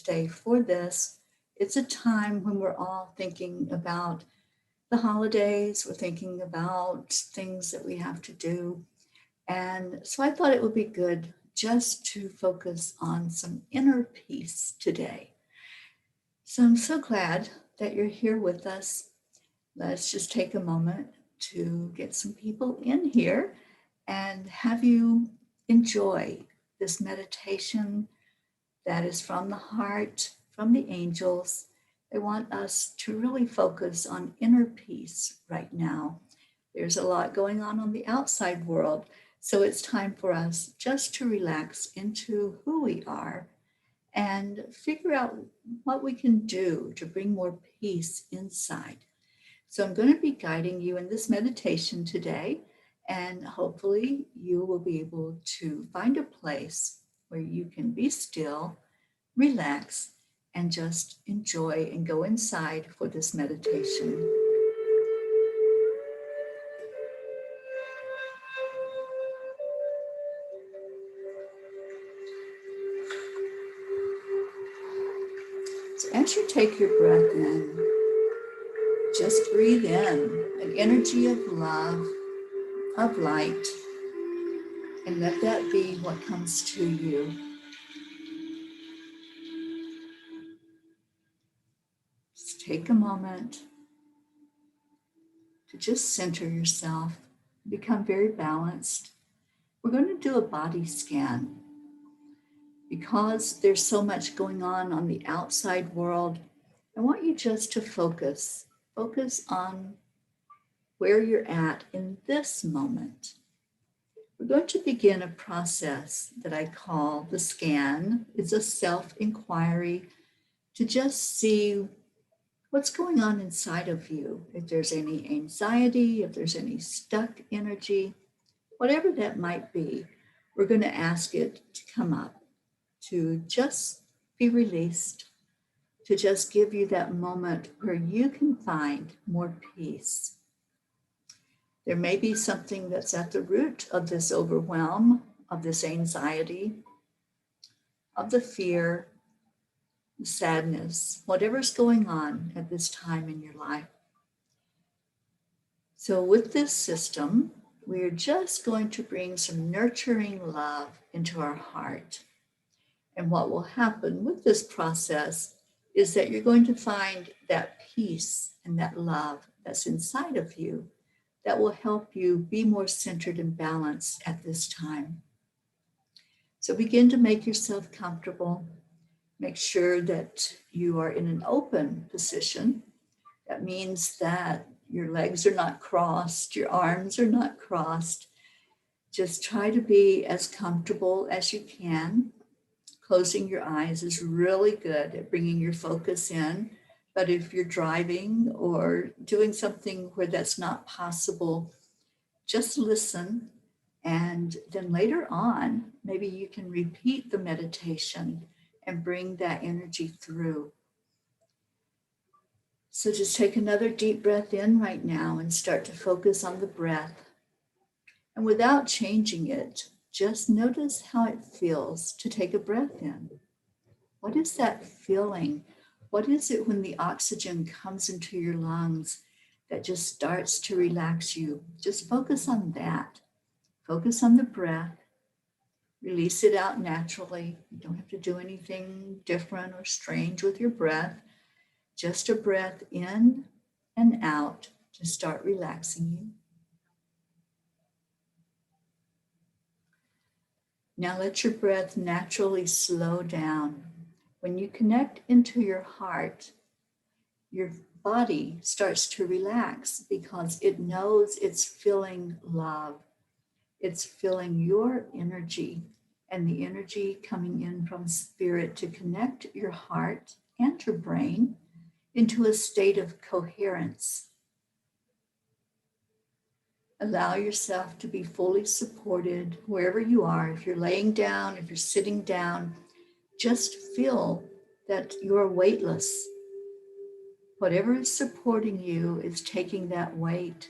stay for this. It's a time when we're all thinking about the holidays, we're thinking about things that we have to do. And so I thought it would be good just to focus on some inner peace today. So I'm so glad that you're here with us. Let's just take a moment to get some people in here and have you enjoy this meditation that is from the heart, from the angels. They want us to really focus on inner peace right now. There's a lot going on the outside world, so it's time for us just to relax into who we are and figure out what we can do to bring more peace inside. So I'm going to be guiding you in this meditation today, and hopefully you will be able to find a place where you can be still, relax, and just enjoy and go inside for this meditation. So as you take your breath in, just breathe in an energy of love, of light, and let that be what comes to you. Just take a moment to just center yourself, become very balanced. We're going to do a body scan. Because there's so much going on the outside world, I want you just to focus on where you're at in this moment. We're going to begin a process that I call the scan. It's a self-inquiry to just see what's going on inside of you. If there's any anxiety, if there's any stuck energy, whatever that might be, we're going to ask it to come up, to just be released, to just give you that moment where you can find more peace. There may be something that's at the root of this overwhelm, of this anxiety, of the fear, the sadness, whatever's going on at this time in your life. So with this system, we're just going to bring some nurturing love into our heart. And what will happen with this process is that you're going to find that peace and that love that's inside of you that will help you be more centered and balanced at this time. So begin to make yourself comfortable. Make sure that you are in an open position. That means that your legs are not crossed, your arms are not crossed. Just try to be as comfortable as you can. Closing your eyes is really good at bringing your focus in. But if you're driving or doing something where that's not possible, just listen. And then later on, maybe you can repeat the meditation and bring that energy through. So just take another deep breath in right now and start to focus on the breath. And without changing it, just notice how it feels to take a breath in. What is that feeling? What is it when the oxygen comes into your lungs that just starts to relax you? Just focus on that. Focus on the breath. Release it out naturally. You don't have to do anything different or strange with your breath. Just a breath in and out to start relaxing you. Now let your breath naturally slow down. When you connect into your heart, your body starts to relax because it knows it's feeling love. It's feeling your energy and the energy coming in from spirit to connect your heart and your brain into a state of coherence. Allow yourself to be fully supported wherever you are. If you're laying down, if you're sitting down, just feel that you're weightless. Whatever is supporting you is taking that weight.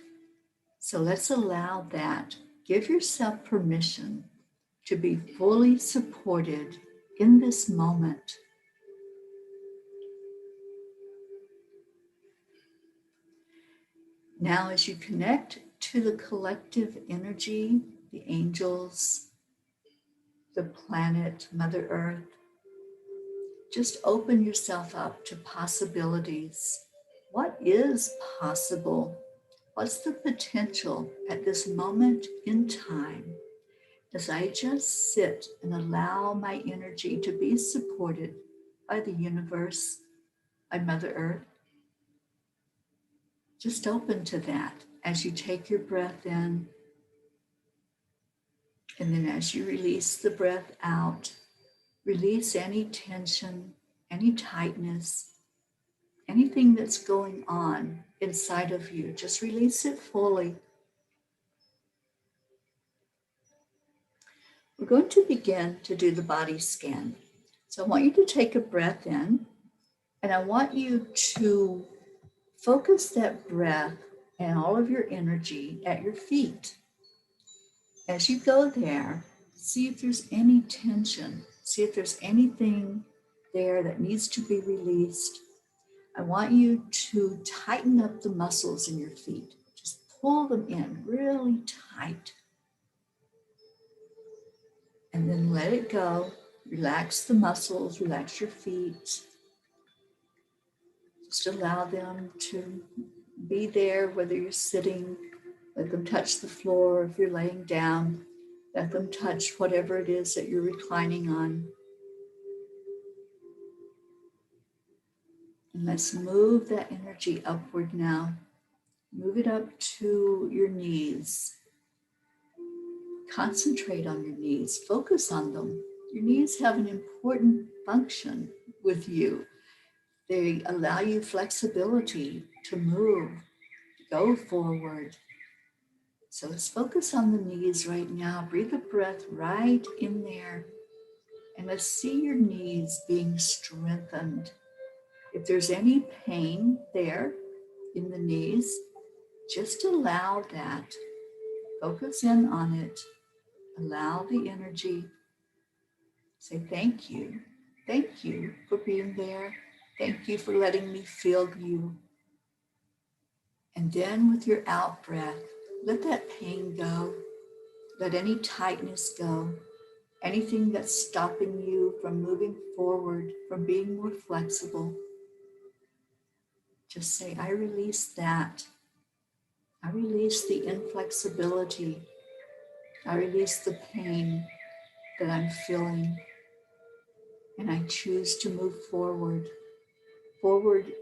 So let's allow that. Give yourself permission to be fully supported in this moment. Now, as you connect to the collective energy, the angels, the planet, Mother Earth, just open yourself up to possibilities. What is possible? What's the potential at this moment in time as I just sit and allow my energy to be supported by the universe, by Mother Earth? Just open to that as you take your breath in, and then as you release the breath out, release any tension, any tightness, anything that's going on inside of you. Just release it fully. We're going to begin to do the body scan. So I want you to take a breath in, and I want you to focus that breath and all of your energy at your feet. As you go there, see if there's any tension, see if there's anything there that needs to be released. I want you to tighten up the muscles in your feet. Just pull them in really tight. And then let it go. Relax the muscles, relax your feet. Just allow them to be there, whether you're sitting, let them touch the floor. If you're laying down, let them touch whatever it is that you're reclining on. And let's move that energy upward now. Move it up to your knees. Concentrate on your knees. Focus on them. Your knees have an important function with you. They allow you flexibility to move, to go forward. So let's focus on the knees right now. Breathe a breath right in there. And let's see your knees being strengthened. If there's any pain there in the knees, just allow that. Focus in on it. Allow the energy. Say thank you. Thank you for being there. Thank you for letting me feel you. And then with your out breath, let that pain go. Let any tightness go. Anything that's stopping you from moving forward, from being more flexible. Just say, I release that. I release the inflexibility. I release the pain that I'm feeling. And I choose to move forward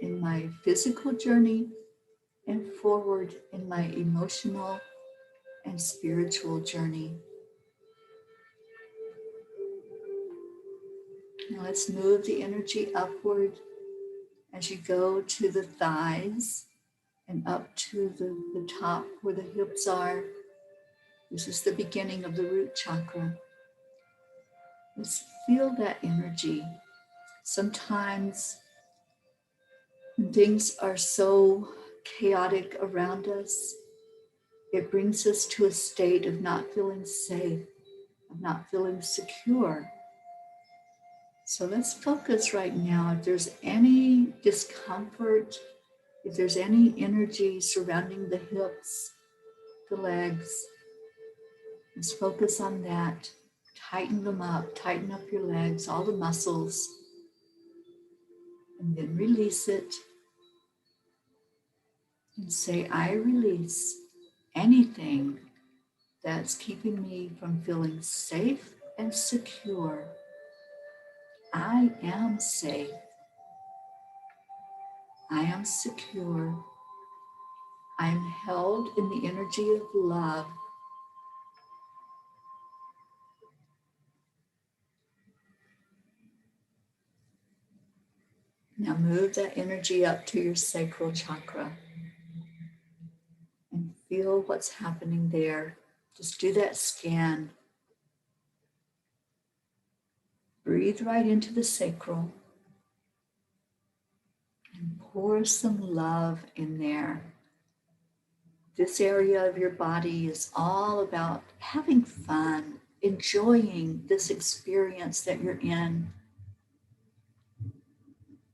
in my physical journey and forward in my emotional and spiritual journey. Now let's move the energy upward as you go to the thighs and up to the top where the hips are. This is the beginning of the root chakra. Let's feel that energy. Sometimes when things are so chaotic around us, it brings us to a state of not feeling safe, of not feeling secure. So let's focus right now. If there's any discomfort, if there's any energy surrounding the hips, the legs, let's focus on that. Tighten them up, tighten up your legs, all the muscles, and then release it. And say, I release anything that's keeping me from feeling safe and secure. I am safe. I am secure. I am held in the energy of love. Now move that energy up to your sacral chakra and feel what's happening there. Just do that scan. Breathe right into the sacral and pour some love in there. This area of your body is all about having fun, enjoying this experience that you're in.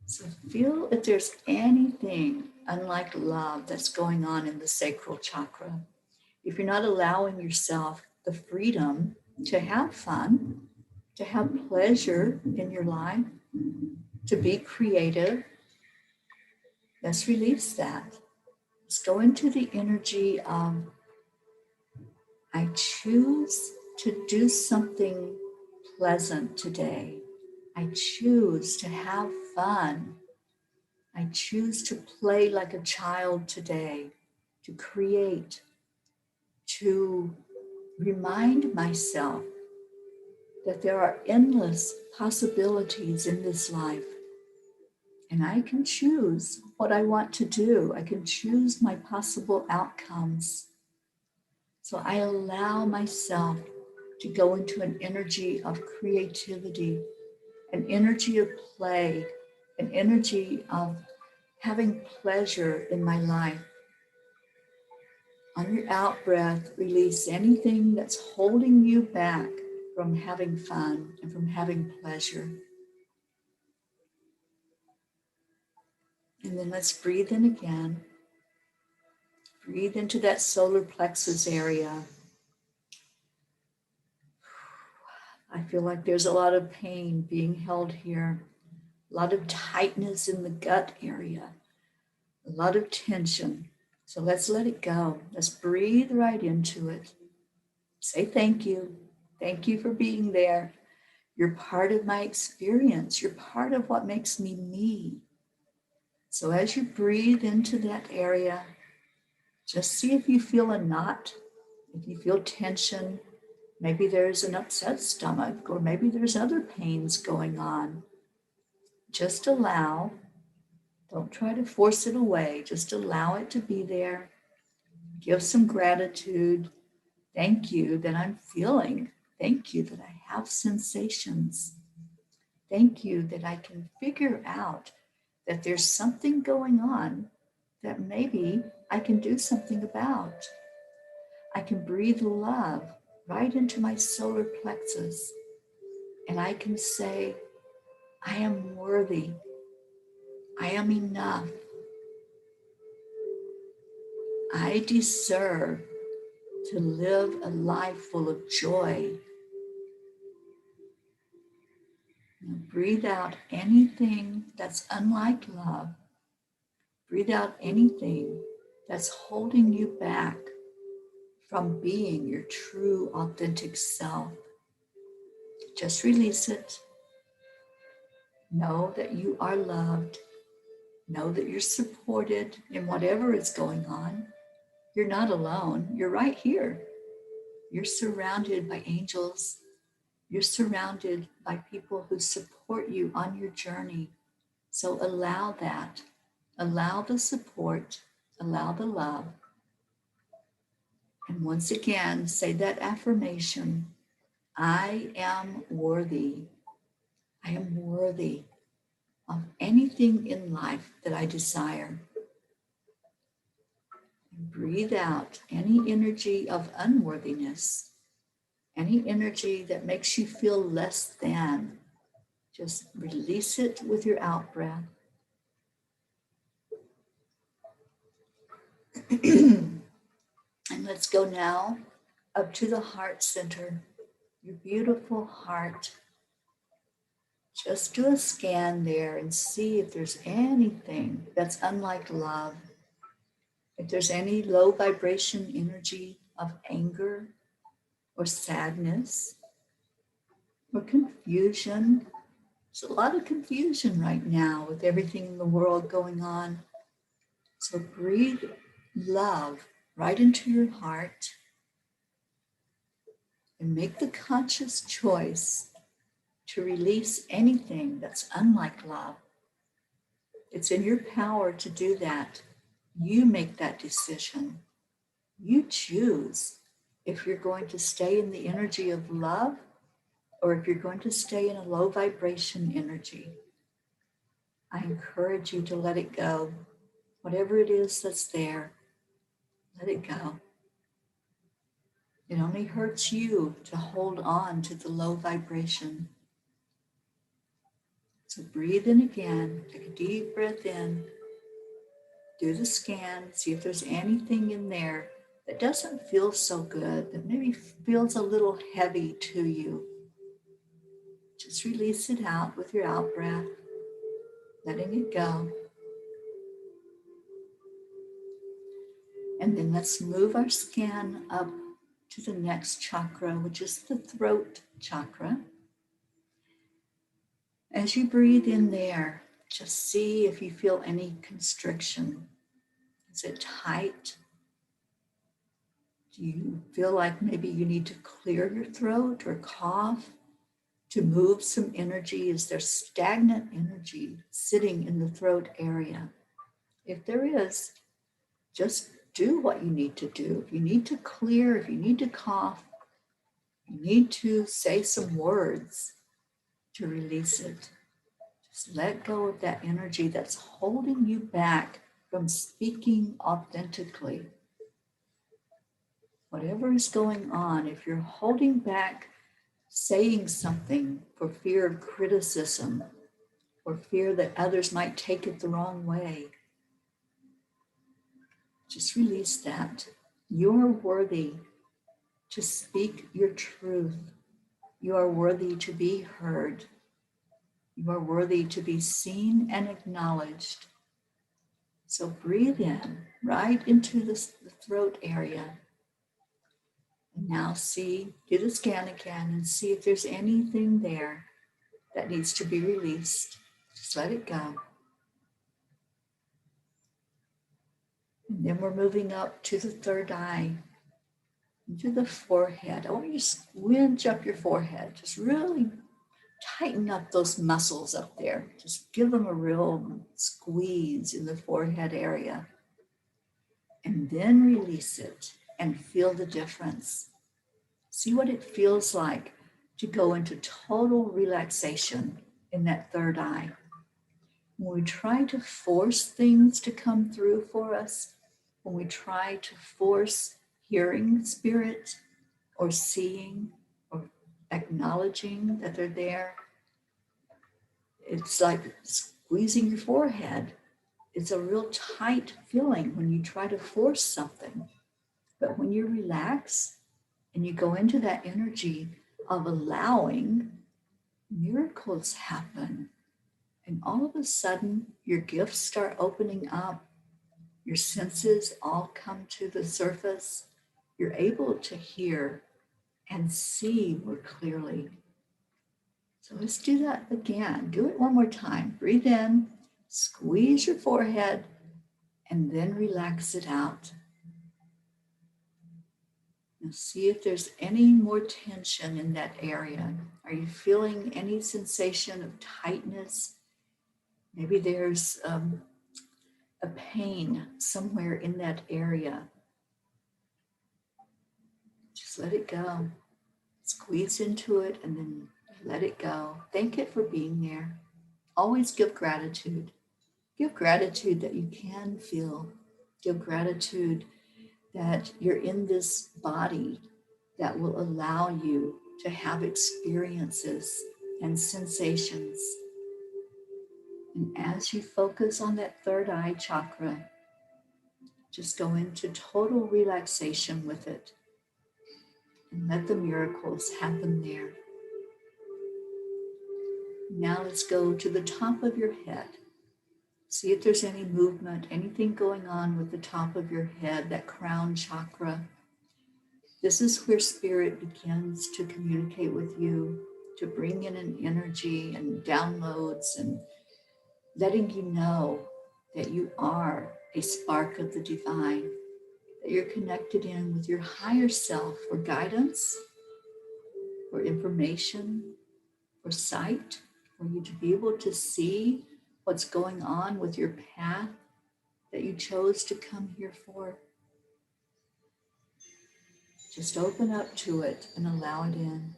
So feel if there's anything unlike love that's going on in the sacral chakra. If you're not allowing yourself the freedom to have fun, to have pleasure in your life, to be creative, let's release that. Let's go into the energy of, I choose to do something pleasant today. I choose to have fun. I choose to play like a child today, to create, to remind myself that there are endless possibilities in this life. And I can choose what I want to do. I can choose my possible outcomes. So I allow myself to go into an energy of creativity, an energy of play, an energy of having pleasure in my life. On your out breath, release anything that's holding you back from having fun and from having pleasure. And then let's breathe in again. Breathe into that solar plexus area. I feel like there's a lot of pain being held here, a lot of tightness in the gut area, a lot of tension. So let's let it go. Let's breathe right into it. Say thank you. Thank you for being there. You're part of my experience. You're part of what makes me me. So as you breathe into that area, just see if you feel a knot, if you feel tension. Maybe there's an upset stomach, or maybe there's other pains going on. Just allow. Don't try to force it away. Just allow it to be there. Give some gratitude. Thank you that I'm feeling. Thank you that I have sensations. Thank you that I can figure out that there's something going on that maybe I can do something about. I can breathe love right into my solar plexus, and I can say, I am worthy. I am enough. I deserve to live a life full of joy. Now breathe out anything that's unlike love. Breathe out anything that's holding you back from being your true, authentic self. Just release it. Know that you are loved. Know that you're supported in whatever is going on. You're not alone. You're right here. You're surrounded by angels. You're surrounded by people who support you on your journey. So allow that. Allow the support. Allow the love. And once again, say that affirmation. I am worthy. I am worthy of anything in life that I desire. And breathe out any energy of unworthiness, any energy that makes you feel less than. Just release it with your out breath. And let's go now up to the heart center, your beautiful heart. Just do a scan there and see if there's anything that's unlike love. If there's any low vibration energy of anger or sadness or confusion. There's a lot of confusion right now with everything in the world going on. So breathe love right into your heart and make the conscious choice to release anything that's unlike love. It's in your power to do that. You make that decision. You choose if you're going to stay in the energy of love or if you're going to stay in a low vibration energy. I encourage you to let it go. Whatever it is that's there, let it go. It only hurts you to hold on to the low vibration. So breathe in again. Take a deep breath in, do the scan, see if there's anything in there that doesn't feel so good, that maybe feels a little heavy to you. Just release it out with your out breath, letting it go. And then let's move our scan up to the next chakra, which is the throat chakra. As you breathe in there, just see if you feel any constriction. Is it tight? Do you feel like maybe you need to clear your throat or cough to move some energy? Is there stagnant energy sitting in the throat area? If there is, just do what you need to do. If you need to clear, if you need to cough, you need to say some words to release it. Just let go of that energy that's holding you back from speaking authentically. Whatever is going on, if you're holding back saying something for fear of criticism or fear that others might take it the wrong way, just release that. You're worthy to speak your truth. You are worthy to be heard. You are worthy to be seen and acknowledged. So breathe in right into the throat area. And now do the scan again and see if there's anything there that needs to be released. Just let it go. And then we're moving up to the third eye, into the forehead. I want you to squinch up your forehead. Just really tighten up those muscles up there. Just give them a real squeeze in the forehead area. And then release it and feel the difference. See what it feels like to go into total relaxation in that third eye. When we try to force things to come through for us, when we try to force hearing spirit or seeing or acknowledging that they're there, it's like squeezing your forehead. It's a real tight feeling when you try to force something. But when you relax and you go into that energy of allowing, miracles happen. And all of a sudden, your gifts start opening up. Your senses all come to the surface. You're able to hear and see more clearly. So let's do that again. Do it one more time. Breathe in, squeeze your forehead, and then relax it out. Now see if there's any more tension in that area. Are you feeling any sensation of tightness? Maybe there's a pain somewhere in that area. Just let it go. Squeeze into it and then let it go. Thank it for being there. Always give gratitude. Give gratitude that you can feel. Give gratitude that you're in this body that will allow you to have experiences and sensations. And as you focus on that third eye chakra, just go into total relaxation with it and let the miracles happen there. Now let's go to the top of your head. See if there's any movement, anything going on with the top of your head, that crown chakra. This is where spirit begins to communicate with you, to bring in an energy and downloads and letting you know that you are a spark of the divine, that you're connected in with your higher self for guidance, for information, for sight, for you to be able to see what's going on with your path that you chose to come here for. Just open up to it and allow it in.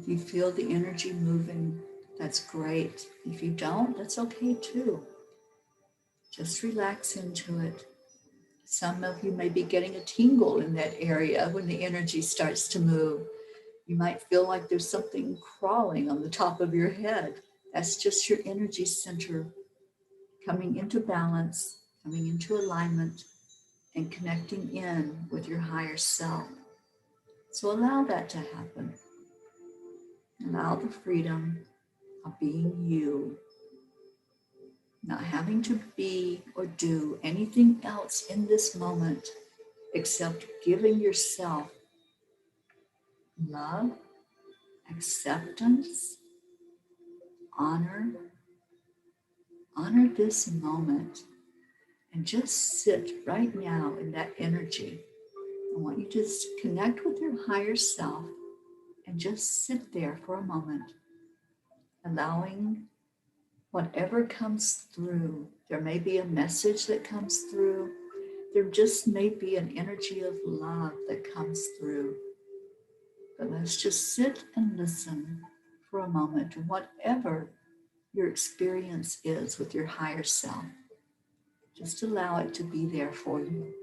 If you feel the energy moving, that's great. If you don't, that's okay too. Just relax into it. Some of you may be getting a tingle in that area when the energy starts to move. You might feel like there's something crawling on the top of your head. That's just your energy center coming into balance, coming into alignment, and connecting in with your higher self. So allow that to happen. Allow the freedom of being you, not having to be or do anything else in this moment except giving yourself love, acceptance, honor. Honor this moment and just sit right now in that energy. I want you to just connect with your higher self and just sit there for a moment, allowing whatever comes through. There may be a message that comes through. There just may be an energy of love that comes through. But let's just sit and listen for a moment to whatever your experience is with your higher self. Just allow it to be there for you.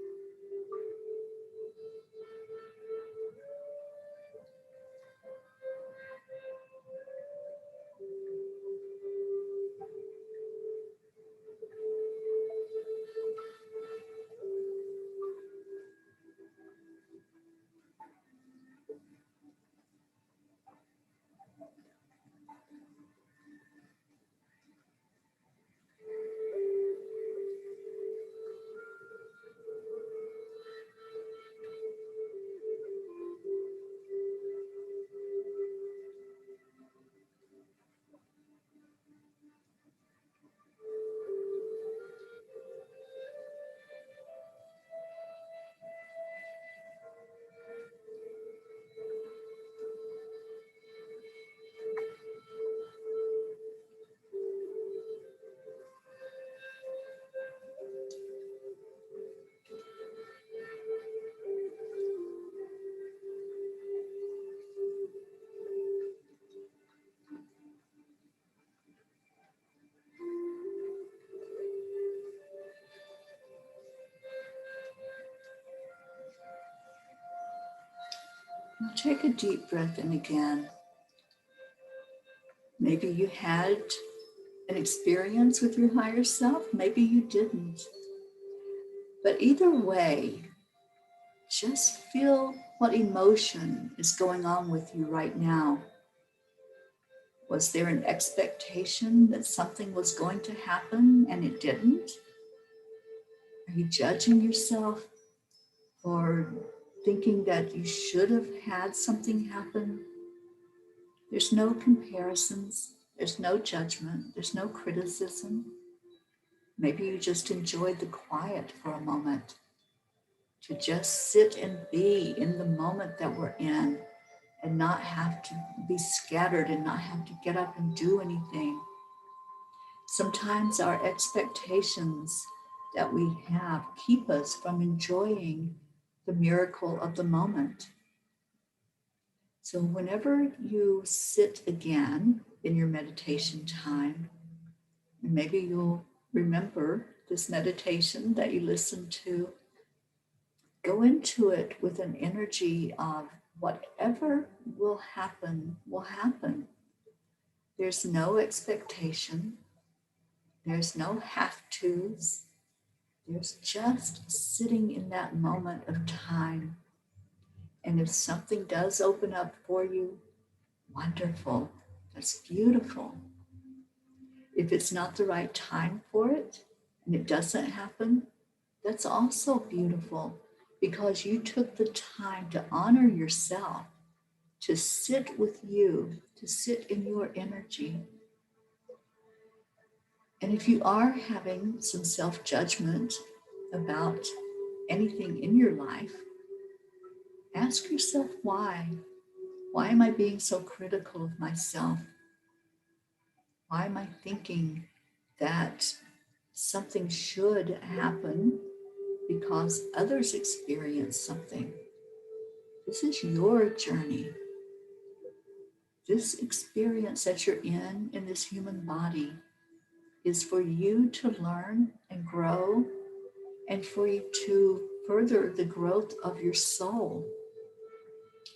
Now take a deep breath in again. Maybe you had an experience with your higher self, maybe you didn't. But either way, just feel what emotion is going on with you right now. Was there an expectation that something was going to happen and it didn't? Are you judging yourself for thinking that you should have had something happen? There's no comparisons, there's no judgment, there's no criticism. Maybe you just enjoyed the quiet for a moment, to just sit and be in the moment that we're in and not have to be scattered and not have to get up and do anything. Sometimes our expectations that we have keep us from enjoying the miracle of the moment. So whenever you sit again in your meditation time, and maybe you'll remember this meditation that you listened to, go into it with an energy of whatever will happen, will happen. There's no expectation. There's no have-tos. There's just sitting in that moment of time. And if something does open up for you, wonderful. That's beautiful. If it's not the right time for it and it doesn't happen, that's also beautiful because you took the time to honor yourself, to sit with you, to sit in your energy. And if you are having some self-judgment about anything in your life, ask yourself why. Why am I being so critical of myself? Why am I thinking that something should happen because others experience something? This is your journey. This experience that you're in this human body is for you to learn and grow and for you to further the growth of your soul.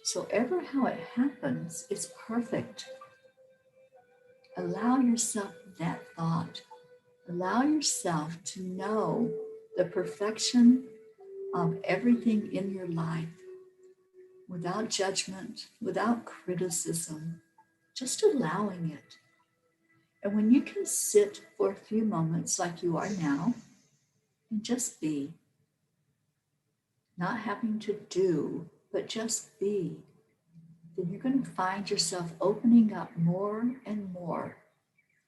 So ever how it happens, it's perfect. Allow yourself that thought. Allow yourself to know the perfection of everything in your life without judgment, without criticism, just allowing it. And when you can sit for a few moments like you are now and just be, not having to do, but just be, then you're going to find yourself opening up more and more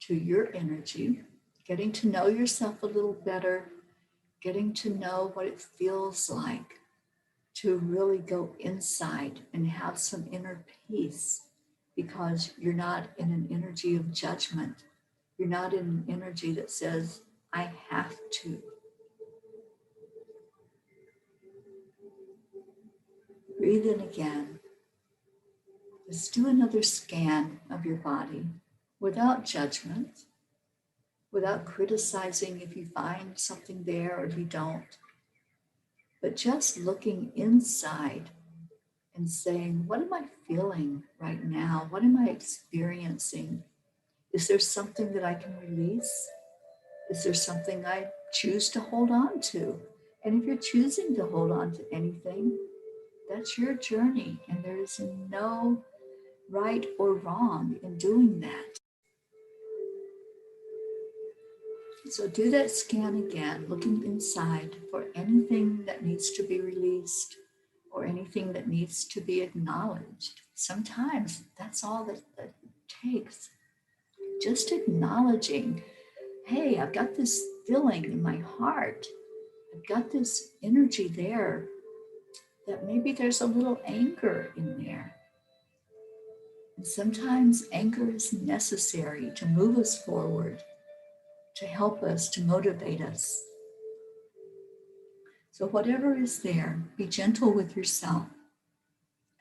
to your energy, getting to know yourself a little better, getting to know what it feels like to really go inside and have some inner peace because you're not in an energy of judgment. You're not in an energy that says, I have to. Breathe in again. Just do another scan of your body without judgment, without criticizing if you find something there or if you don't, but just looking inside and saying, what am I feeling right now? What am I experiencing? Is there something that I can release? Is there something I choose to hold on to? And if you're choosing to hold on to anything, that's your journey, and there is no right or wrong in doing that. So do that scan again, looking inside for anything that needs to be released or anything that needs to be acknowledged. Sometimes that's all that it takes. Just acknowledging, hey, I've got this feeling in my heart. I've got this energy there that maybe there's a little anger in there. And sometimes anger is necessary to move us forward, to help us, to motivate us. So whatever is there, be gentle with yourself.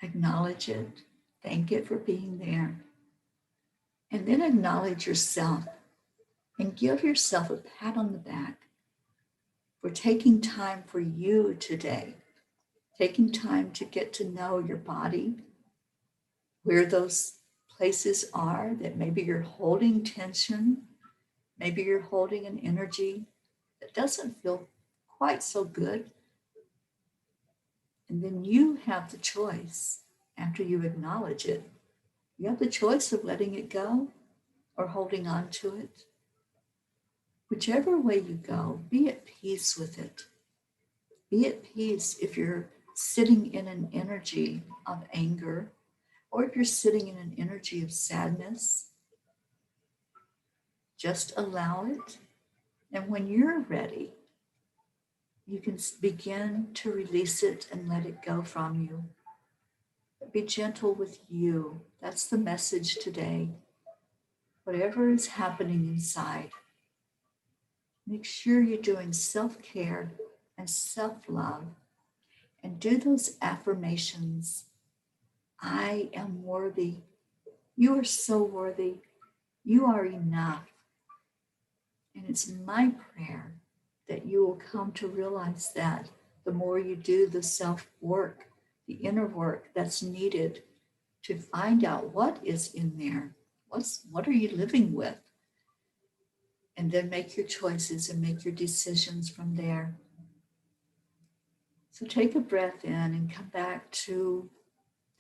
Acknowledge it. Thank it for being there. And then acknowledge yourself and give yourself a pat on the back for taking time for you today, taking time to get to know your body, where those places are that maybe you're holding tension, maybe you're holding an energy that doesn't feel quite so good. And then you have the choice after you acknowledge it. You have the choice of letting it go or holding on to it. Whichever way you go, be at peace with it. Be at peace if you're sitting in an energy of anger or if you're sitting in an energy of sadness. Just allow it. And when you're ready, you can begin to release it and let it go from you. But be gentle with you. That's the message today. Whatever is happening inside, make sure you're doing self-care and self-love and do those affirmations. I am worthy. You are so worthy. You are enough. And it's my prayer that you will come to realize that the more you do the self-work, the inner work that's needed to find out what is in there, what are you living with, and then make your choices and make your decisions from there. So take a breath in and come back to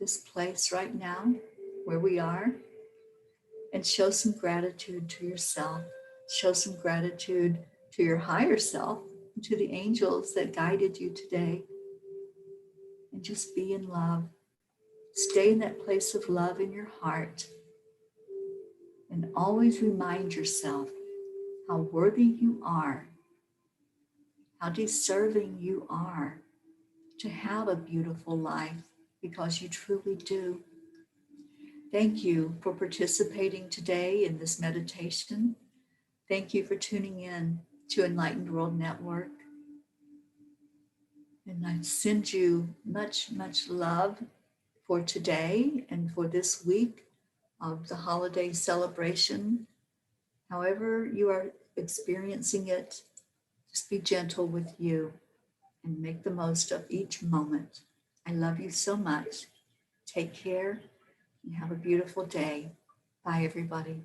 this place right now where we are and show some gratitude to yourself. Show some gratitude to your higher self, to the angels that guided you today. And just be in love. Stay in that place of love in your heart. And always remind yourself how worthy you are, how deserving you are to have a beautiful life, because you truly do. Thank you for participating today in this meditation. Thank you for tuning in to Enlightened World Network. And I send you much, much love for today and for this week of the holiday celebration. However you are experiencing it, just be gentle with you and make the most of each moment. I love you so much. Take care and have a beautiful day. Bye, everybody.